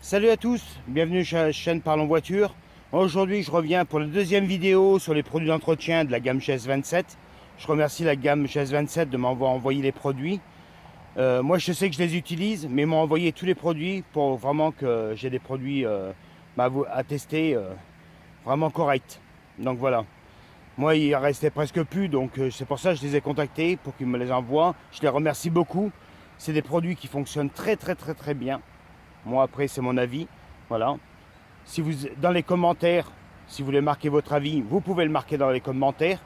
Salut à tous, bienvenue sur la chaîne Parlons Voiture. Aujourd'hui je reviens pour la deuxième vidéo sur les produits d'entretien de la gamme GS27. Je remercie la gamme GS27 de m'avoir envoyé les produits. Moi je sais que je les utilise, mais ils m'ont envoyé tous les produits pour vraiment que j'ai des produits à tester vraiment corrects. Donc voilà. Moi il en restait presque plus, donc c'est pour ça que je les ai contactés pour qu'ils me les envoient. Je les remercie beaucoup. C'est des produits qui fonctionnent très bien. Moi après c'est mon avis, voilà. Si vous, dans les commentaires, si vous voulez marquer votre avis, vous pouvez le marquer dans les commentaires.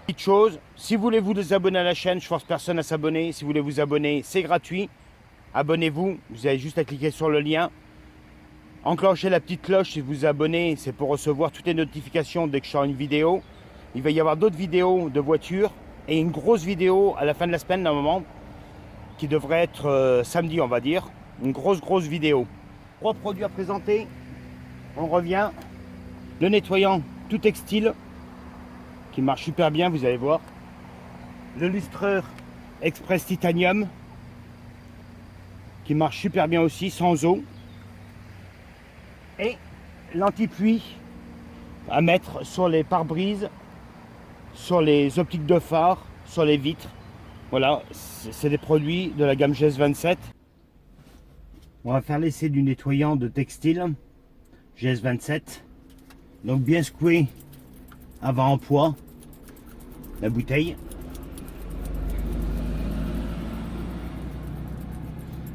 Petite chose, si vous voulez vous abonner à la chaîne, je force personne à s'abonner. Si vous voulez vous abonner, c'est gratuit. Abonnez-vous, vous avez juste à cliquer sur le lien. Enclenchez la petite cloche si vous vous abonnez, c'est pour recevoir toutes les notifications dès que je sors une vidéo. Il va y avoir d'autres vidéos de voitures et une grosse vidéo à la fin de la semaine normalement, qui devrait être samedi on va dire. Une grosse vidéo. 3 produits à présenter. On revient. Le nettoyant tout textile qui marche super bien, vous allez voir. Le lustreur express titanium qui marche super bien aussi, sans eau. Et l'anti-pluie à mettre sur les pare-brises, sur les optiques de phare, sur les vitres. Voilà, c'est des produits de la gamme GS27. On va faire l'essai du nettoyant de textile GS27. Donc bien secouer avant emploi la bouteille.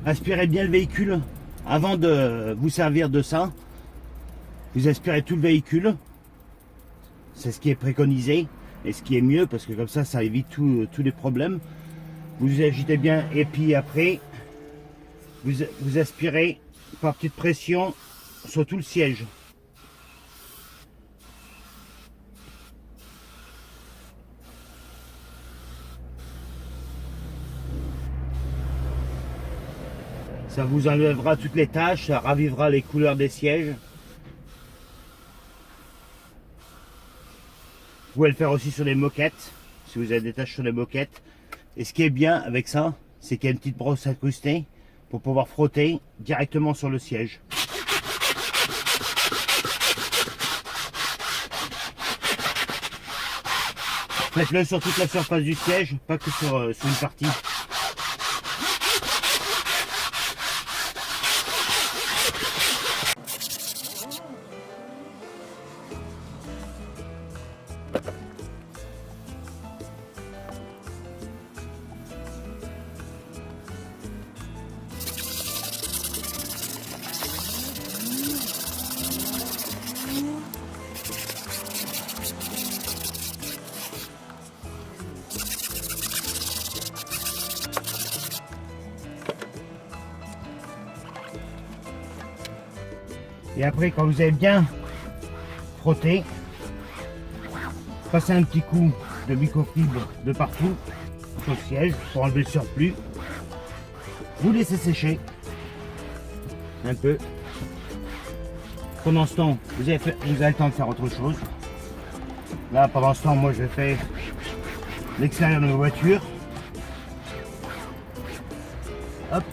Aspirez bien le véhicule avant de vous servir de ça. Vous aspirez tout le véhicule. C'est ce qui est préconisé et ce qui est mieux parce que comme ça évite tous les problèmes. Vous agitez bien et puis après vous aspirez par petite pression sur tout le siège. Ça vous enlèvera toutes les taches, ça ravivera les couleurs des sièges. Vous pouvez le faire aussi sur les moquettes, si vous avez des taches sur les moquettes. Et ce qui est bien avec ça, c'est qu'il y a une petite brosse incrustée pour pouvoir frotter directement sur le siège. Faites-le sur toute la surface du siège, pas que sur une partie. Et après, quand vous avez bien frotté, passez un petit coup de microfibre de partout sur le siège pour enlever le surplus. Vous laissez sécher un peu. Pendant ce temps, vous avez le temps de faire autre chose. Là, pendant ce temps, moi je fais l'extérieur de ma voiture. Hop.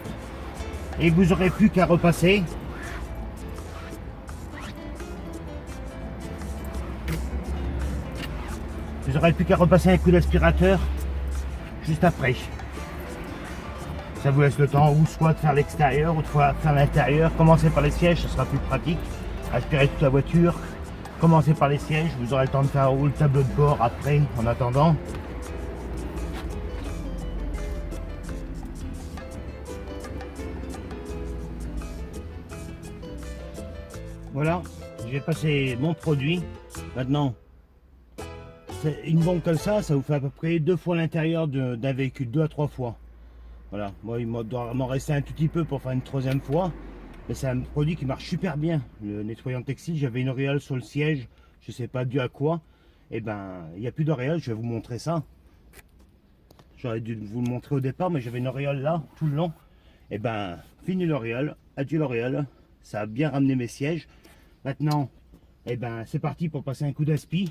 Et vous n'aurez plus qu'à repasser. Vous n'aurez plus qu'à repasser un coup d'aspirateur juste après. Ça vous laisse le temps ou soit de faire l'extérieur ou de faire l'intérieur. Commencez par les sièges, ça sera plus pratique. Aspirez toute la voiture. Commencez par les sièges, vous aurez le temps de faire le tableau de bord après en attendant. Voilà, j'ai passé mon produit. Maintenant, une bombe comme ça vous fait à peu près 2 fois l'intérieur d'un véhicule, 2 à 3 fois. Voilà, moi il doit m'en rester un tout petit peu pour faire une 3e fois. Mais c'est un produit qui marche super bien. Le nettoyant textile, j'avais une auréole sur le siège, je sais pas dû à quoi. Et ben, il n'y a plus d'auréole, je vais vous montrer ça. J'aurais dû vous le montrer au départ, mais j'avais une auréole là, tout le long. Et ben, fini l'auréole, adieu l'auréole. Ça a bien ramené mes sièges. Maintenant, et ben, c'est parti pour passer un coup d'aspi.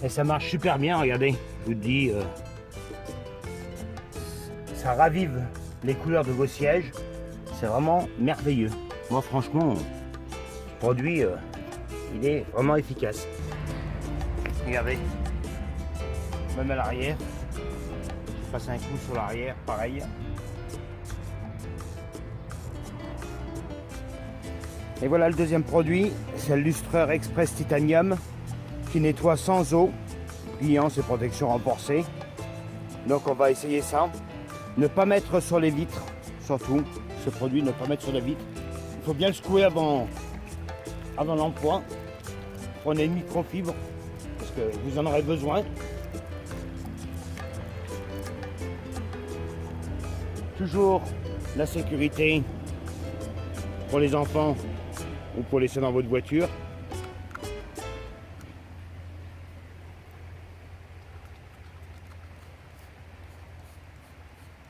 Et ça marche super bien, regardez. Je vous dis, ça ravive les couleurs de vos sièges. C'est vraiment merveilleux. Moi franchement, ce produit, il est vraiment efficace. Regardez, même à l'arrière, je passe un coup sur l'arrière, pareil. Et voilà le deuxième produit, c'est le lustreur Express Titanium qui nettoie sans eau, brillance et protection renforcée. Donc on va essayer ça. Ne pas mettre sur les vitres, surtout ce produit, ne pas mettre sur les vitres. Il faut bien le secouer avant l'emploi. Prenez une microfibre parce que vous en aurez besoin. Toujours la sécurité pour les enfants ou pour laisser dans votre voiture.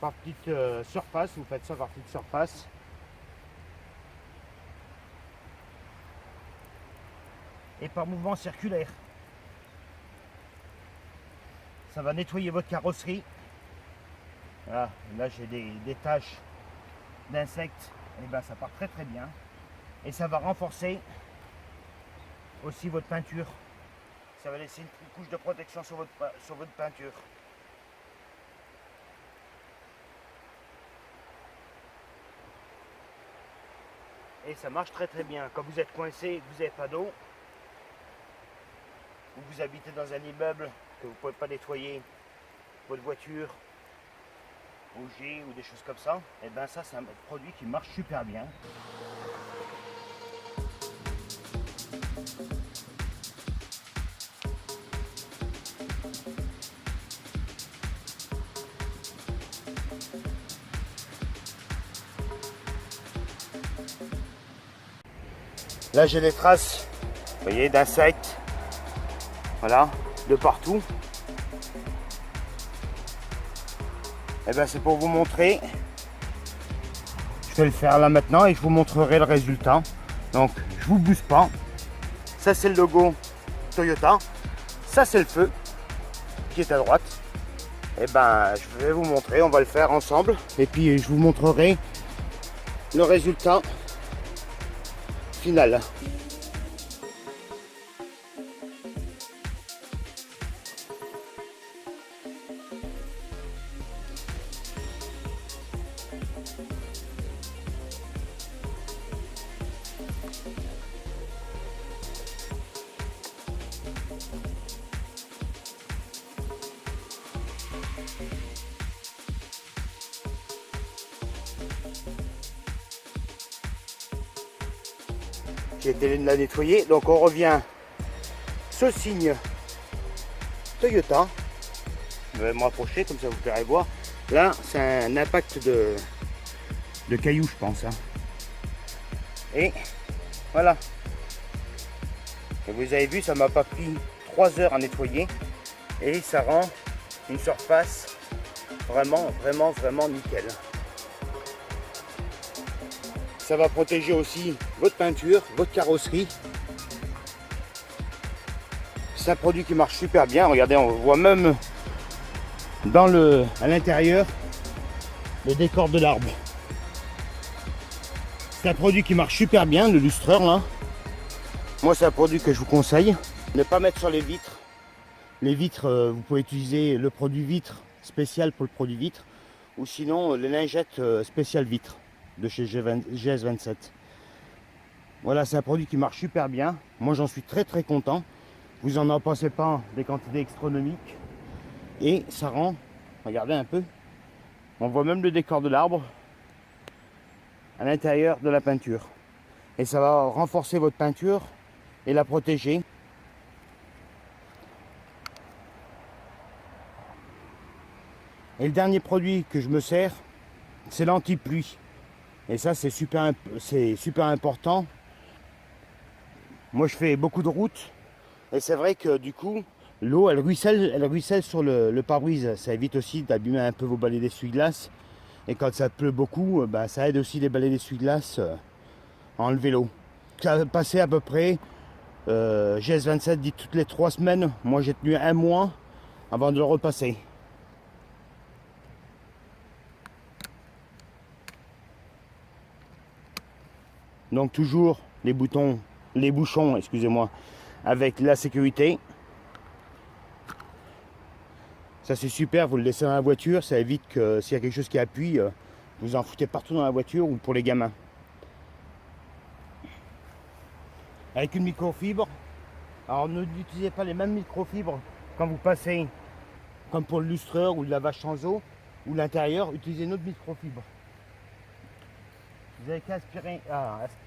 Par petite surface, vous faites ça par petite surface. Et par mouvement circulaire. Ça va nettoyer votre carrosserie. Voilà, là j'ai des taches d'insectes, et ben ça part très très bien. Et ça va renforcer aussi votre peinture. Ça va laisser une couche de protection sur votre peinture. Et ça marche très très bien. Quand vous êtes coincé et que vous n'avez pas d'eau, ou vous habitez dans un immeuble que vous ne pouvez pas nettoyer votre voiture, bouger ou des choses comme ça, et bien ça c'est un produit qui marche super bien. Là j'ai des traces, vous voyez, d'insectes, voilà, de partout. Et bien c'est pour vous montrer. Je vais le faire là maintenant et je vous montrerai le résultat. Donc je vous bouge pas. Ça c'est le logo Toyota. Ça c'est le feu qui est à droite. Et ben je vais vous montrer, on va le faire ensemble. Et puis je vous montrerai le résultat final. J'ai été la nettoyer, donc on revient ce signe Toyota. Je vais me rapprocher comme ça vous pourrez voir. Là c'est un impact de cailloux je pense. Hein. Et voilà. Et vous avez vu, ça m'a pas pris 3 heures à nettoyer. Et ça rend une surface vraiment nickel. Ça va protéger aussi votre peinture, votre carrosserie. C'est un produit qui marche super bien. Regardez, on voit même à l'intérieur le décor de l'arbre. C'est un produit qui marche super bien, le lustreur là. Moi c'est un produit que je vous conseille. Ne pas mettre sur les vitres. Les vitres, vous pouvez utiliser le produit vitre spécial pour le produit vitre. Ou sinon les lingettes spéciales vitres de chez GS27. Voilà, c'est un produit qui marche super bien. Moi j'en suis très content. Vous en pensez pas des quantités astronomiques. Et ça rend, regardez un peu, on voit même le décor de l'arbre à l'intérieur de la peinture. Et ça va renforcer votre peinture et la protéger. Et le dernier produit que je me sers, c'est l'anti-pluie. Et ça c'est super important. Moi je fais beaucoup de routes et c'est vrai que du coup l'eau elle ruisselle sur le pare-brise. Ça évite aussi d'abîmer un peu vos balais d'essuie-glace. Et quand ça pleut beaucoup, ça aide aussi les balais d'essuie-glace à enlever l'eau. Ça va passer à peu près GS27 dit toutes les 3 semaines. Moi j'ai tenu un mois avant de le repasser. Donc toujours les bouchons, excusez-moi, avec la sécurité. Ça c'est super, vous le laissez dans la voiture, ça évite que s'il y a quelque chose qui appuie, vous en foutez partout dans la voiture ou pour les gamins. Avec une microfibre. Alors n'utilisez pas les mêmes microfibres quand vous passez, comme pour le lustreur ou le lavage sans eau, ou l'intérieur, utilisez une autre microfibre. Vous avez qu'à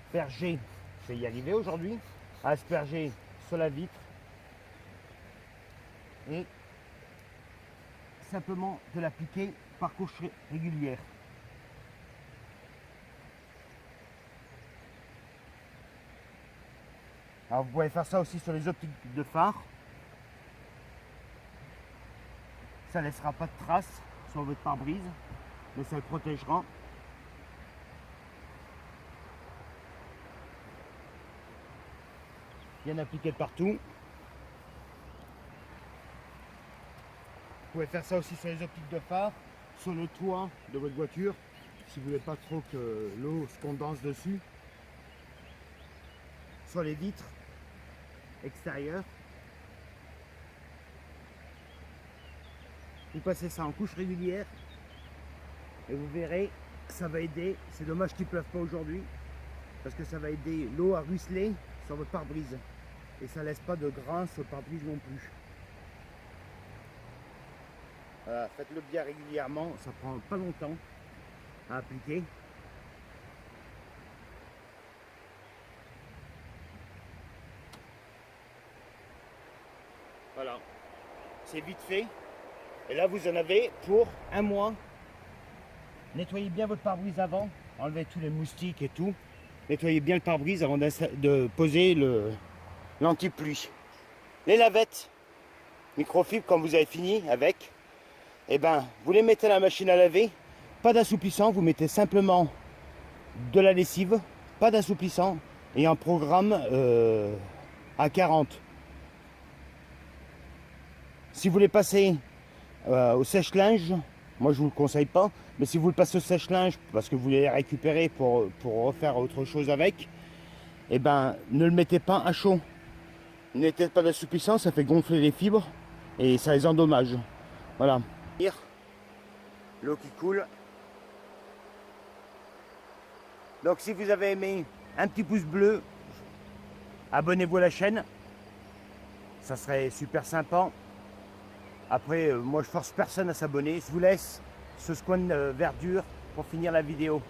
asperger, je vais y arriver aujourd'hui, à asperger sur la vitre et simplement de l'appliquer par couche régulière. Alors vous pouvez faire ça aussi sur les optiques de phare. Ça ne laissera pas de traces sur votre pare-brise, mais ça le protégera. Bien appliqué partout. Vous pouvez faire ça aussi sur les optiques de phare, sur le toit de votre voiture, si vous voulez pas trop que l'eau se condense dessus. Sur les vitres extérieures. Vous passez ça en couche régulière et vous verrez, ça va aider. C'est dommage qu'il ne pleuve pas aujourd'hui parce que ça va aider l'eau à ruisseler sur votre pare-brise et ça ne laisse pas de grains sur le pare-brise non plus. Voilà, faites-le bien régulièrement, ça prend pas longtemps à appliquer. Voilà, c'est vite fait. Et là, vous en avez pour un mois. Nettoyez bien votre pare-brise avant. Enlevez tous les moustiques et tout. Nettoyez bien le pare-brise avant de poser l'anti-pluie. Les lavettes microfibre, quand vous avez fini avec, eh ben, vous les mettez à la machine à laver. Pas d'assouplissant, vous mettez simplement de la lessive. Pas d'assouplissant. Et un programme à 40. Si vous voulez passer au sèche-linge, moi je vous le conseille pas, mais si vous le passez au sèche-linge parce que vous voulez les récupérer pour refaire autre chose avec, eh ben ne le mettez pas à chaud. Ne mettez pas d'assouplissant, ça fait gonfler les fibres et ça les endommage. Voilà. L'eau qui coule. Donc si vous avez aimé, un petit pouce bleu, abonnez-vous à la chaîne, ça serait super sympa. Après, moi je force personne à s'abonner. Je vous laisse ce coin de verdure pour finir la vidéo.